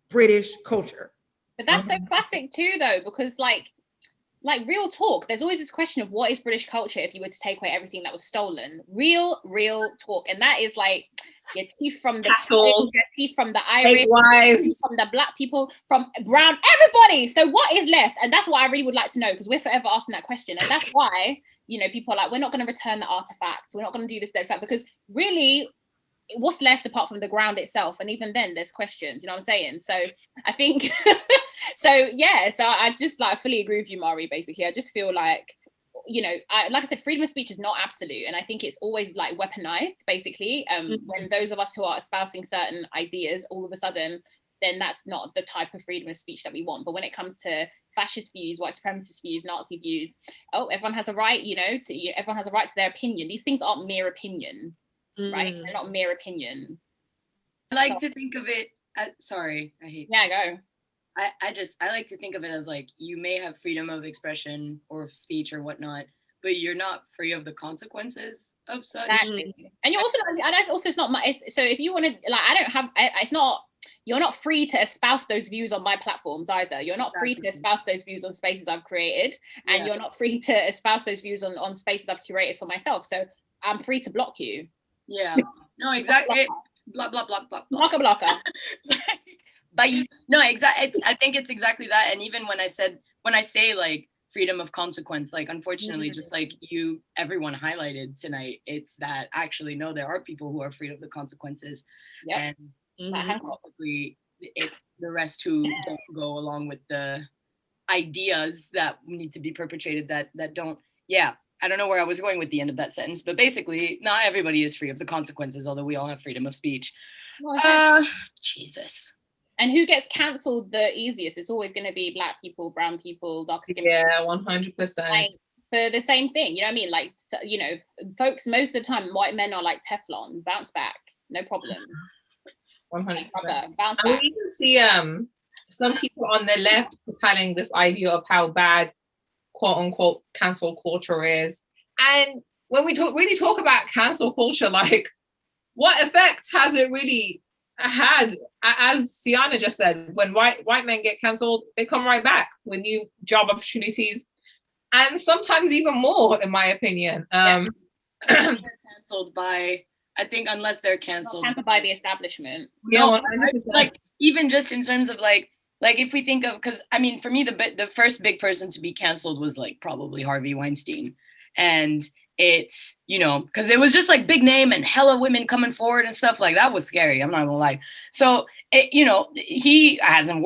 British culture. But that's so classic too, though, because like real talk, there's always this question of what is British culture if you were to take away everything that was stolen. Real talk. And that is like your teeth from the Scots, your teeth from the Irish, from the black people, from brown, everybody. So what is left? And that's what I really would like to know, because we're forever asking that question. And that's why, you know, people are like, we're not going to return the artifacts. We're not going to do this, that, because really, what's left apart from the ground itself? And even then there's questions, you know what I'm saying? So I think, so I just like fully agree with you, Mari, basically. I just feel like, you know, like I said, freedom of speech is not absolute. And I think it's always like weaponized, basically, when those of us who are espousing certain ideas, all of a sudden, then that's not the type of freedom of speech that we want. But when it comes to fascist views, white supremacist views, Nazi views, everyone has a right, you know, everyone has a right to their opinion. These things aren't mere opinion. Right? They're not mere opinion. I like to think of it as, sorry, I hate go. I like to think of it as like, you may have freedom of expression or speech or whatnot, but you're not free of the consequences of such. Exactly. And you're also, and that's also, it's not my, so if you want to, like, it's not, you're not free to espouse those views on my platforms either. You're not free to espouse those views on spaces I've created, and you're not free to espouse those views on spaces I've curated for myself. So I'm free to block you. Yeah, no, exactly. Blah, blah, blah, blah, blah. Blocker. But no, exactly. I think it's exactly that. And even when I say like freedom of consequence, like, unfortunately, just like everyone highlighted tonight, it's that actually, no, there are people who are free of the consequences. And probably it's the rest who don't go along with the ideas that need to be perpetrated that don't. I don't know where I was going with the end of that sentence, but basically, not everybody is free of the consequences, although we all have freedom of speech. Jesus. And who gets cancelled the easiest? It's always going to be black people, brown people, dark skin. Yeah, 100%. Like, for the same thing, you know what I mean? Like, you know, folks, most of the time, white men are like Teflon, bounce back, no problem. 100%. Bounce back. And we even see some people on the left propelling this idea of how bad, quote unquote, cancel culture is. And when we talk about cancel culture, like, what effect has it really had, as Siana just said, when white men get cancelled, they come right back with new job opportunities, and sometimes even more, in my opinion. They're cancelled by, I think, unless they're cancelled by the establishment. Yeah, no, like even just in terms of like if we think of, because I mean, for me, the first big person to be canceled was like probably Harvey Weinstein, and it's, you know, because it was just like big name and hella women coming forward and stuff, like that was scary, I'm not gonna lie. So it, you know, he hasn't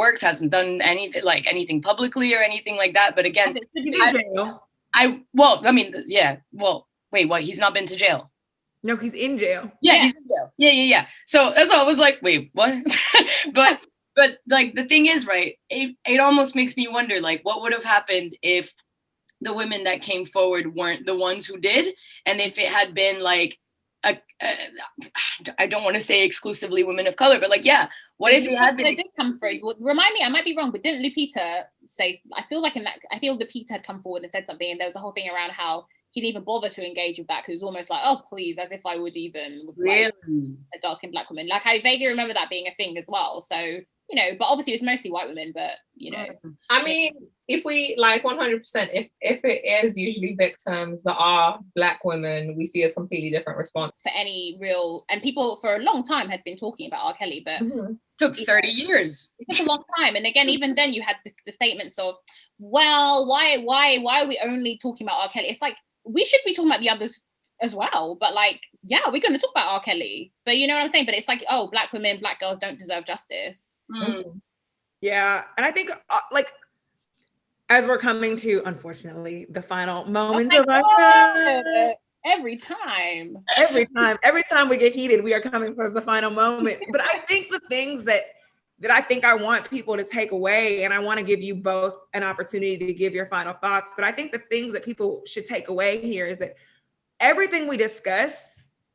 done anything publicly or anything like that, but again, he's in jail. Wait, what, he's not been to jail? No, he's in jail. Yeah, he's in jail. Yeah. So that's all I was like, wait, what? but like the thing is, right, it almost makes me wonder, like, what would have happened if the women that came forward weren't the ones who did, and if it had been like I don't want to say exclusively women of color, but like, yeah, what if it had been? They did come forward. Remind me, I might be wrong, but didn't Lupita say? I feel Lupita had come forward and said something, and there was a whole thing around how he didn't even bother to engage with that, because it was almost like, oh please, as if I would even with really a dark-skinned Black woman. Like, I vaguely remember that being a thing as well. So, you know, but obviously it was mostly white women, but you know. I mean, if we like 100%, if it is usually victims that are Black women, we see a completely different response. For any real, and people for a long time had been talking about R. Kelly, but took 30 years. It took a long time. And again, even then you had the statements of, well, why are we only talking about R. Kelly? It's like, we should be talking about the others as well, but like, yeah, we're going to talk about R. Kelly, but you know what I'm saying? But it's like, oh, Black women, Black girls don't deserve justice. Yeah, and I think like, as we're coming to, unfortunately, the final moments of our time. Every time we get heated, we are coming towards the final moments. But I think the things that I think I want people to take away, and I want to give you both an opportunity to give your final thoughts, but I think the things that people should take away here is that everything we discuss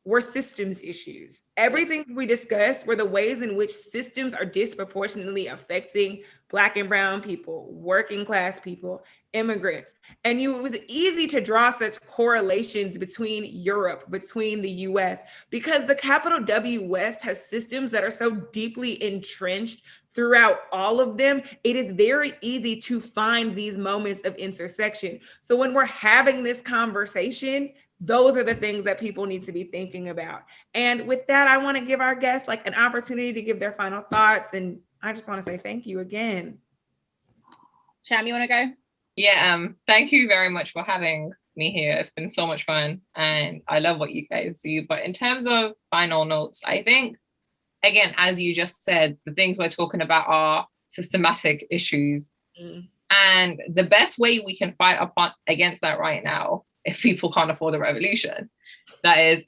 were systems issues. Everything we discussed were the ways in which systems are disproportionately affecting Black and brown people, working class people, immigrants. And it was easy to draw such correlations between Europe, between the US, because the capital W West has systems that are so deeply entrenched throughout all of them. It is very easy to find these moments of intersection. So when we're having this conversation, those are the things that people need to be thinking about. And with that, I want to give our guests like an opportunity to give their final thoughts. And I just want to say thank you again. Sham, you want to go? Yeah, thank you very much for having me here. It's been so much fun, and I love what you guys do. But in terms of final notes, I think, again, as you just said, the things we're talking about are systematic issues. And the best way we can fight against that right now, if people can't afford a revolution, that is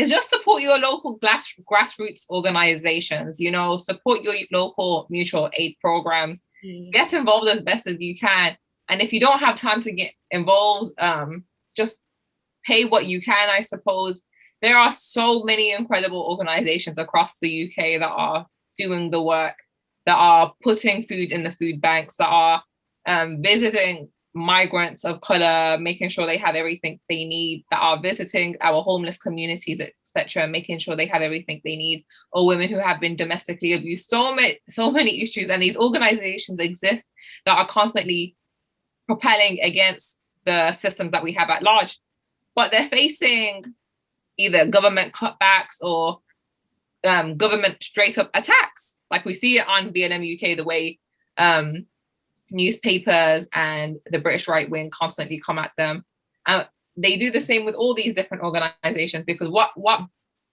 just support your local grassroots organizations, you know, support your local mutual aid programs, get involved as best as you can. And if you don't have time to get involved, just pay what you can, I suppose. There are so many incredible organizations across the UK that are doing the work, that are putting food in the food banks, that are visiting migrants of color, making sure they have everything they need, that are visiting our homeless communities, etc., making sure they have everything they need, or women who have been domestically abused. So many issues, and these organizations exist that are constantly propelling against the systems that we have at large, but they're facing either government cutbacks or government straight up attacks. Like we see it on BLM UK, the way newspapers and the British right wing constantly come at them. They do the same with all these different organizations, because what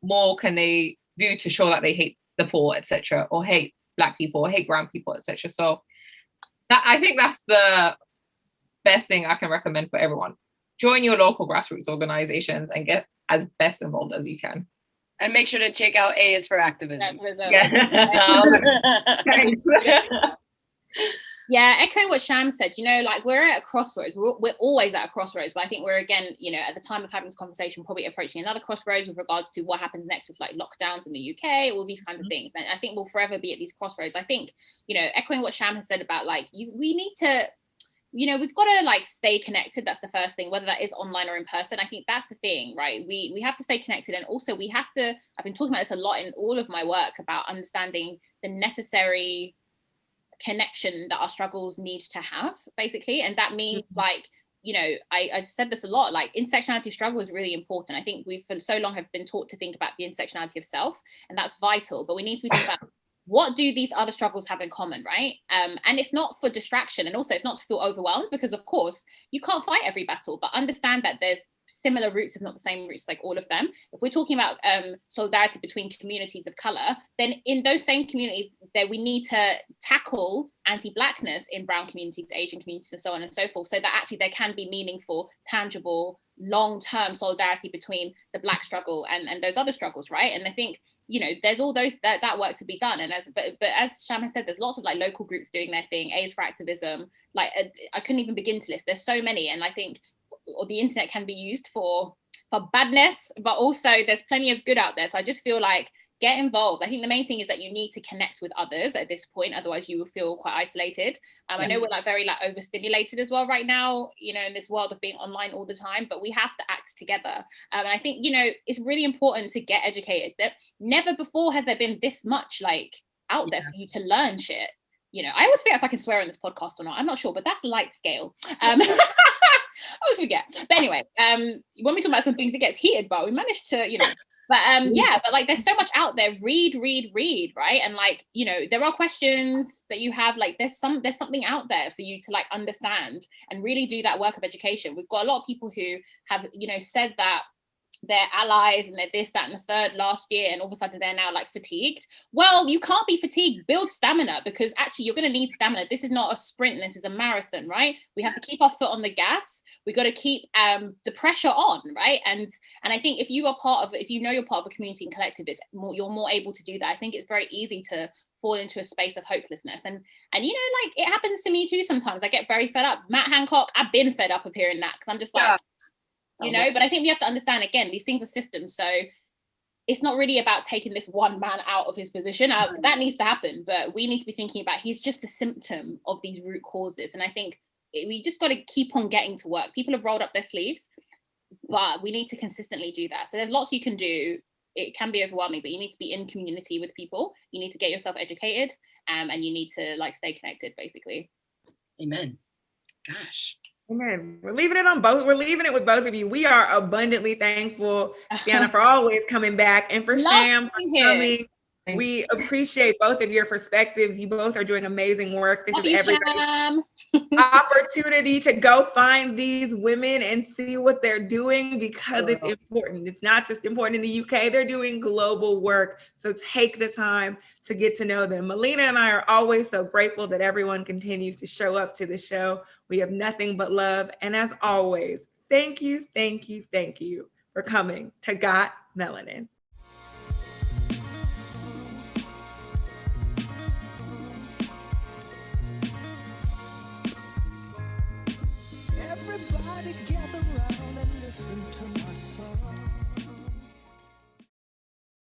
more can they do to show that they hate the poor, etc., or hate Black people, or hate brown people, etc. So I think that's the best thing I can recommend for everyone. Join your local grassroots organizations and get as best involved as you can. And make sure to check out A is for Activism. Yeah, echoing what Sham said, you know, like we're at a crossroads. We're always at a crossroads, but I think we're, again, you know, at the time of having this conversation, probably approaching another crossroads with regards to what happens next with like lockdowns in the UK, all these kinds of things. And I think we'll forever be at these crossroads. I think, you know, echoing what Sham has said about like, we need to you know, we've got to like stay connected. That's the first thing, whether that is online or in person. I think that's the thing, right? We have to stay connected. And also we have to, I've been talking about this a lot in all of my work about understanding the necessary connection that our struggles need to have, basically. And that means like, you know, I said this a lot, like intersectionality struggle is really important. I think we've for so long have been taught to think about the intersectionality of self, and that's vital, but we need to be thinking about what do these other struggles have in common, right? And it's not for distraction, and also it's not to feel overwhelmed, because of course you can't fight every battle, but understand that there's similar roots, if not the same roots, like all of them. If we're talking about solidarity between communities of color, then in those same communities that we need to tackle anti-Blackness in brown communities, Asian communities, and so on and so forth, so that actually there can be meaningful, tangible, long-term solidarity between the Black struggle and those other struggles, right? And I think, you know, there's all those that work to be done. And but as Sham has said, there's lots of like local groups doing their thing. A is for Activism. Like I couldn't even begin to list. There's so many, and I think the internet can be used for badness, but also there's plenty of good out there. So I just feel like get involved. I think the main thing is that you need to connect with others at this point, otherwise you will feel quite isolated. I know we're like very like overstimulated as well right now, you know, in this world of being online all the time, but we have to act together. And I think, you know, it's really important to get educated. That never before has there been this much like out there for you to learn shit. You know, I always forget if I can swear on this podcast or not. I'm not sure, but that's light scale. I always forget. But anyway, when we talk about some things, it gets heated, but we managed to, you know, but yeah, but like there's so much out there. Read, right? And like, you know, there are questions that you have, like there's something out there for you to like understand and really do that work of education. We've got a lot of people who have, you know, said that they're allies and they're this, that, and the third last year, and all of a sudden they're now like fatigued. Well, you can't be fatigued. Build stamina, because actually you're going to need stamina. This is not a sprint, this is a marathon, right? We have to keep our foot on the gas. We got to keep the pressure on, right? And I think if you are if you know you're part of a community and collective, you're more able to do that. I think it's very easy to fall into a space of hopelessness, and you know, like it happens to me too sometimes. I get very fed up. Matt Hancock, I've been fed up of hearing that, because I'm just like, you know, but I think we have to understand, again, these things are systems. So it's not really about taking this one man out of his position. That needs to happen, but we need to be thinking about he's just a symptom of these root causes. And I think we just got to keep on getting to work. People have rolled up their sleeves, but we need to consistently do that. So there's lots you can do. It can be overwhelming, but you need to be in community with people. You need to get yourself educated, and you need to like stay connected, basically. Amen. Gosh. Amen. We're leaving it on both. We're leaving it with both of you. We are abundantly thankful, Siana, for always coming back, and for Sham for coming. We appreciate both of your perspectives. You both are doing amazing work. This is everybody's opportunity to go find these women and see what they're doing, because it's important. It's not just important in the UK. They're doing global work. So take the time to get to know them. Melina and I are always so grateful that everyone continues to show up to the show. We have nothing but love. And as always, thank you for coming to Got Melanin.